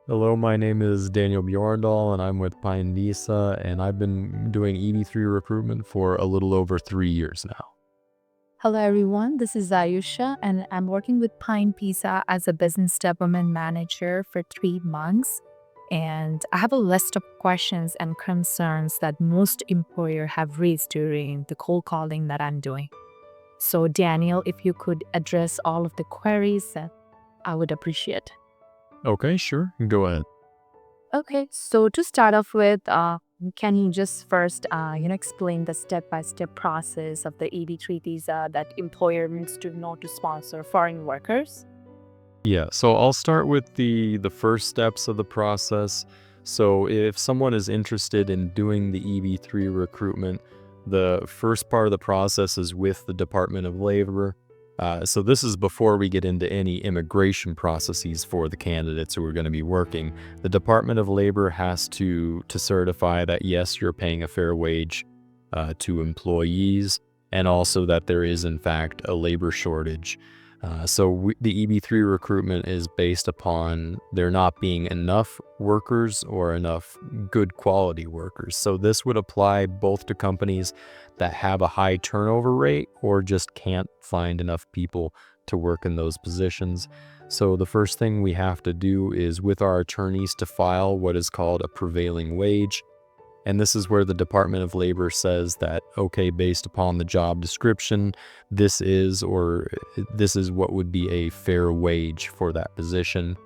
Hello, my name is Daniel Bjorndal, and I'm with Pine Visa, and I've been doing EB-3 recruitment for a little over 3 years now. Hello, everyone. This is Ayusha, and I'm working with Pine Pizza as a business development manager for 3 months. And I have a list of questions and concerns that most employers have raised during the cold calling that I'm doing. So, Daniel, if you could address all of the queries, I would appreciate. Okay, sure, go ahead. Okay, so to start off with, can you just first, explain the step-by-step process of the EB-3 visa that employer needs to know to sponsor foreign workers? Yeah, so I'll start with the first steps of the process. So if someone is interested in doing the EB-3 recruitment, the first part of the process is with the Department of Labor. So this is before we get into any immigration processes for the candidates who are going to be working. The Department of Labor has to certify that yes, you're paying a fair wage to employees, and also that there is in fact a labor shortage. The EB-3 recruitment is based upon there not being enough workers or enough good quality workers. So this would apply both to companies that have a high turnover rate or just can't find enough people to work in those positions. So the first thing we have to do is with our attorneys to file what is called a prevailing wage. And this is where the Department of Labor says that, okay, based upon the job description, this is what would be a fair wage for that position.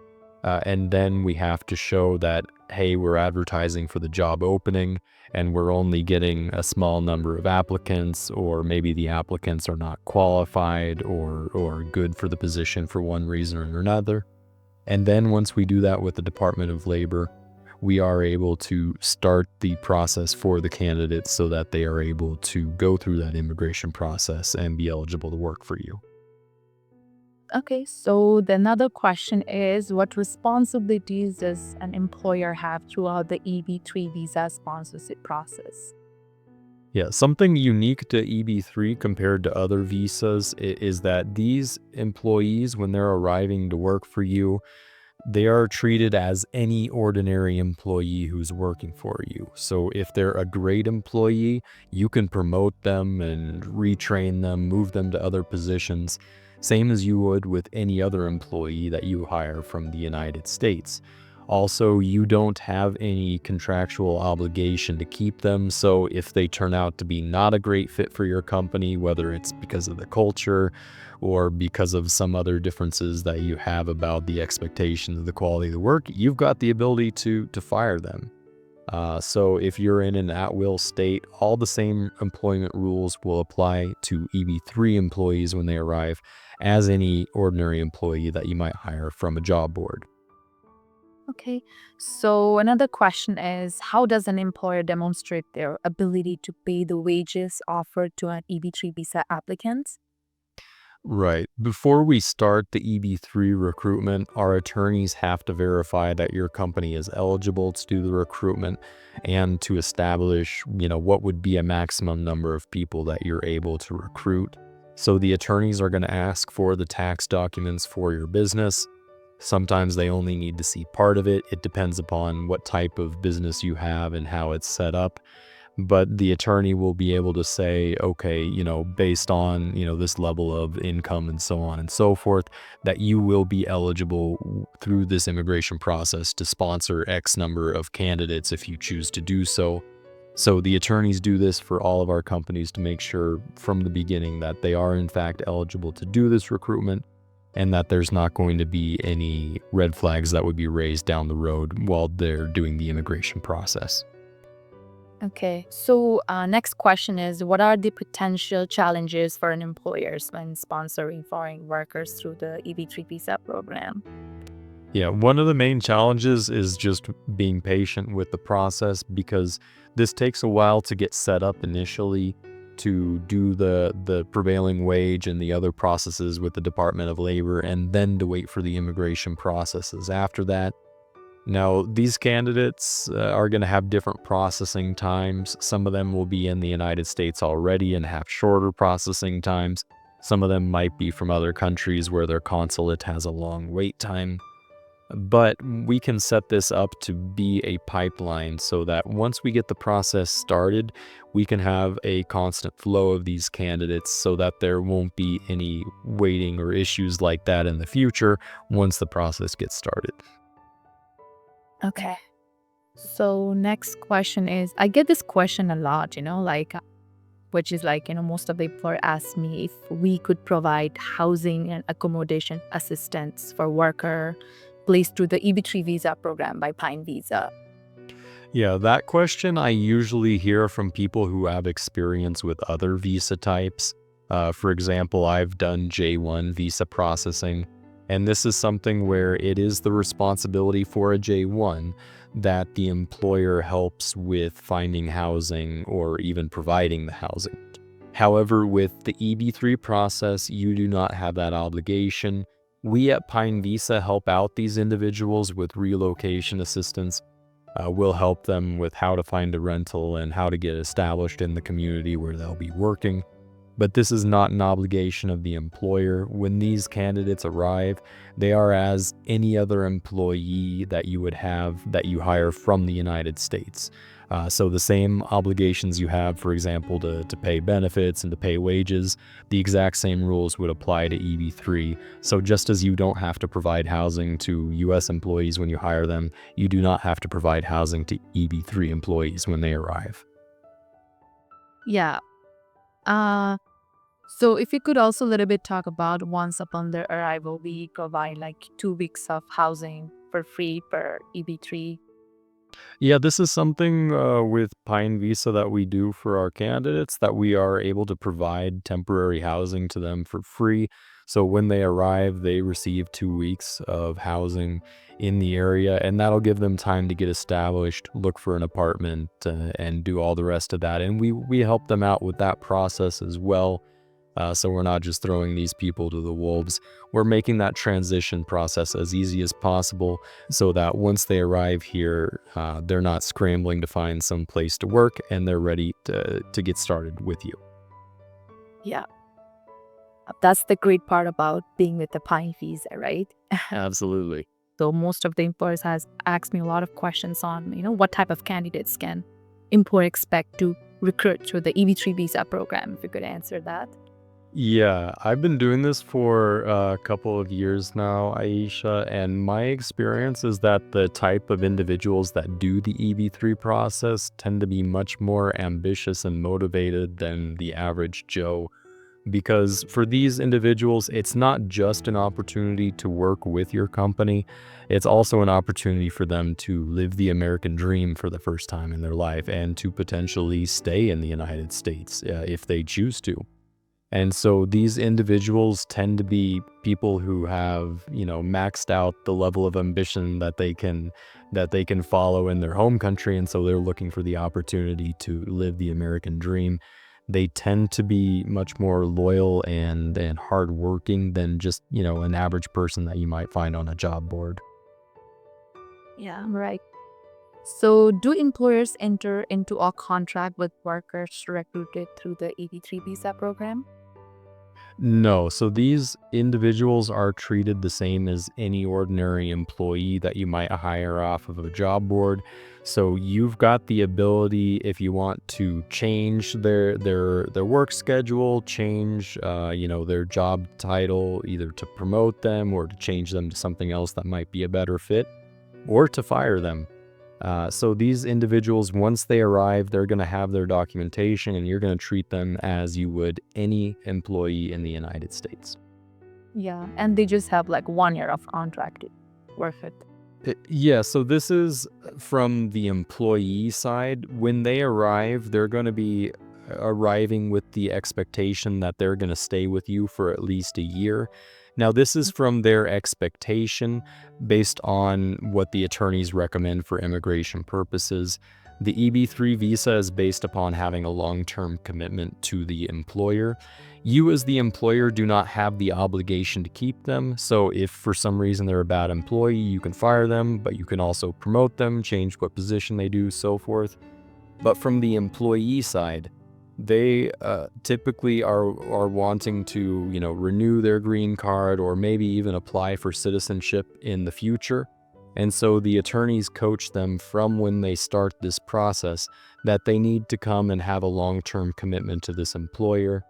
And then we have to show that, hey, we're advertising for the job opening and we're only getting a small number of applicants, or maybe the applicants are not qualified or good for the position for one reason or another. And then once we do that with the Department of Labor, we are able to start the process for the candidates so that they are able to go through that immigration process and be eligible to work for you. Okay, so the another question is what responsibilities does an employer have throughout the EB-3 visa sponsorship process? Yeah, something unique to EB-3 compared to other visas is that these employees, when they're arriving to work for you, they are treated as any ordinary employee who's working for you. So if they're a great employee, you can promote them and retrain them, move them to other positions, same as you would with any other employee that you hire from the United States. Also, you don't have any contractual obligation to keep them. So if they turn out to be not a great fit for your company, whether it's because of the culture or because of some other differences that you have about the expectations of the quality of the work, you've got the ability to fire them. So if you're in an at-will state, all the same employment rules will apply to EB-3 employees when they arrive as any ordinary employee that you might hire from a job board. Okay, so another question is how does an employer demonstrate their ability to pay the wages offered to an EB-3 visa applicant? Right. Before we start the EB-3 recruitment, our attorneys have to verify that your company is eligible to do the recruitment and to establish, what would be a maximum number of people that you're able to recruit. So the attorneys are going to ask for the tax documents for your business. Sometimes they only need to see part of it. It depends upon what type of business you have and how it's set up, but the attorney will be able to say, okay, based on, this level of income and so on and so forth, that you will be eligible through this immigration process to sponsor X number of candidates if you choose to do so. So the attorneys do this for all of our companies to make sure from the beginning that they are in fact eligible to do this recruitment and that there's not going to be any red flags that would be raised down the road while they're doing the immigration process. Okay, so next question is what are the potential challenges for an employers when sponsoring foreign workers through the EB-3 visa program? Yeah, one of the main challenges is just being patient with the process because this takes a while to get set up initially to do the prevailing wage and the other processes with the Department of Labor, and then to wait for the immigration processes after that. Now, these candidates are going to have different processing times. Some of them will be in the United States already and have shorter processing times. Some of them might be from other countries where their consulate has a long wait time. But we can set this up to be a pipeline so that once we get the process started, we can have a constant flow of these candidates so that there won't be any waiting or issues like that in the future once the process gets started. Okay. So next question is, I get this question a lot, which is like, most of the employer asks me if we could provide housing and accommodation assistance for worker placed through the EB-3 visa program by Pine Visa. Yeah, that question I usually hear from people who have experience with other visa types. For example, I've done J1 visa processing, and this is something where it is the responsibility for a J1 that the employer helps with finding housing or even providing the housing. However, with the EB-3 process, you do not have that obligation. We at Pine Visa help out these individuals with relocation assistance. We'll help them with how to find a rental and how to get established in the community where they'll be working. But this is not an obligation of the employer. When these candidates arrive, they are as any other employee that you would have that you hire from the United States. So the same obligations you have, for example, to pay benefits and to pay wages, the exact same rules would apply to EB-3. So just as you don't have to provide housing to U.S. employees when you hire them, you do not have to provide housing to EB-3 employees when they arrive. Yeah. Uh, so if you could also a little bit talk about once upon their arrival, we provide like 2 weeks of housing for free per EB-3. Yeah, this is something with Pine Visa that we do for our candidates, that we are able to provide temporary housing to them for free. So when they arrive, they receive 2 weeks of housing in the area, and that'll give them time to get established, look for an apartment, and do all the rest of that. And we help them out with that process as well. So we're not just throwing these people to the wolves. We're making that transition process as easy as possible so that once they arrive here, they're not scrambling to find some place to work and they're ready to get started with you. Yeah. That's the great part about being with the Pine Visa, right? Absolutely. So most of the employers has asked me a lot of questions on, what type of candidates can employer expect to recruit through the EB-3 visa program, if you could answer that. Yeah, I've been doing this for a couple of years now, Aisha, and my experience is that the type of individuals that do the EB-3 process tend to be much more ambitious and motivated than the average Joe. Because for these individuals, it's not just an opportunity to work with your company, it's also an opportunity for them to live the American dream for the first time in their life and to potentially stay in the United States if they choose to. And so these individuals tend to be people who have, maxed out the level of ambition that they can follow in their home country, and so they're looking for the opportunity to live the American dream. They tend to be much more loyal and hardworking than just, an average person that you might find on a job board. Yeah, right. So do employers enter into a contract with workers recruited through the EB-3 visa program? No, so these individuals are treated the same as any ordinary employee that you might hire off of a job board. So you've got the ability, if you want to change their work schedule, change their job title, either to promote them or to change them to something else that might be a better fit, or to fire them. So these individuals, once they arrive, they're going to have their documentation and you're going to treat them as you would any employee in the United States. Yeah, and they just have like 1 year of contract. Worth it. Yeah, so this is from the employee side. When they arrive, they're going to be arriving with the expectation that they're going to stay with you for at least a year. Now, this is from their expectation based on what the attorneys recommend for immigration purposes. The EB-3 visa is based upon having a long-term commitment to the employer. You as the employer do not have the obligation to keep them, so if for some reason they're a bad employee, you can fire them, but you can also promote them, change what position they do, so forth. But from the employee side, they typically are wanting to, renew their green card or maybe even apply for citizenship in the future. And so the attorneys coach them from when they start this process that they need to come and have a long-term commitment to this employer.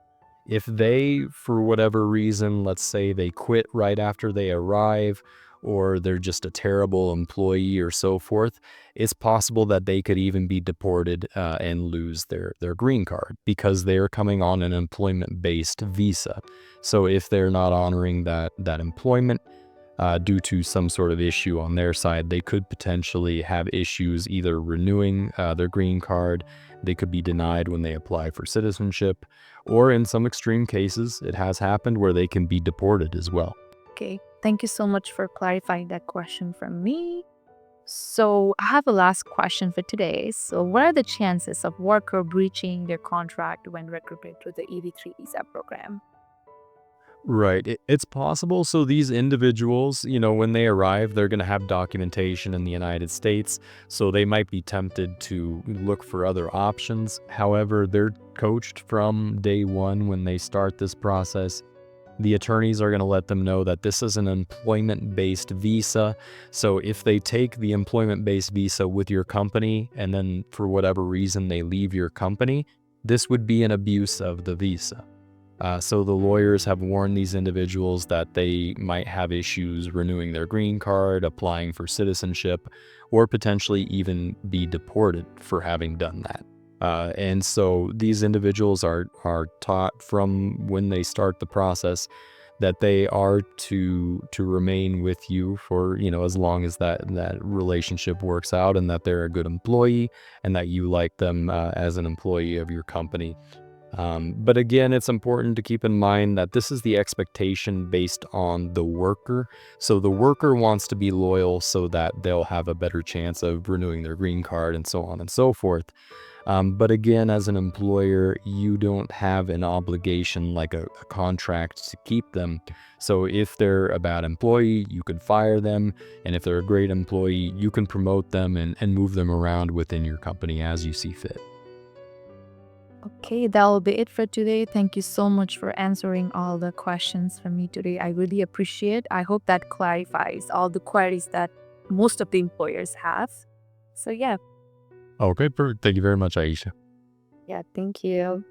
If they, for whatever reason, let's say they quit right after they arrive, or they're just a terrible employee or so forth, it's possible that they could even be deported and lose their green card because they're coming on an employment-based visa. So if they're not honoring that employment, due to some sort of issue on their side, they could potentially have issues either renewing their green card, they could be denied when they apply for citizenship, or in some extreme cases, it has happened where they can be deported as well. Okay, thank you so much for clarifying that question from me. So, I have a last question for today. So, what are the chances of worker breaching their contract when recruited to the EB-3 visa program? Right. It's possible. So these individuals, when they arrive, they're going to have documentation in the United States. So they might be tempted to look for other options. However, they're coached from day one when they start this process. The attorneys are going to let them know that this is an employment-based visa. So if they take the employment-based visa with your company and then for whatever reason they leave your company, this would be an abuse of the visa. So the lawyers have warned these individuals that they might have issues renewing their green card, applying for citizenship, or potentially even be deported for having done that. And so these individuals are taught from when they start the process that they are to remain with you for as long as that relationship works out, and that they're a good employee and that you like them as an employee of your company. But again, it's important to keep in mind that this is the expectation based on the worker. So the worker wants to be loyal so that they'll have a better chance of renewing their green card and so on and so forth. But again, as an employer, you don't have an obligation like a contract to keep them. So if they're a bad employee, you can fire them. And if they're a great employee, you can promote them and move them around within your company as you see fit. Okay, that will be it for today. Thank you so much for answering all the questions from me today. I really appreciate. I hope that clarifies all the queries that most of the employers have. So yeah, Okay, perfect. Thank you very much, Aisha. yeah, thank you.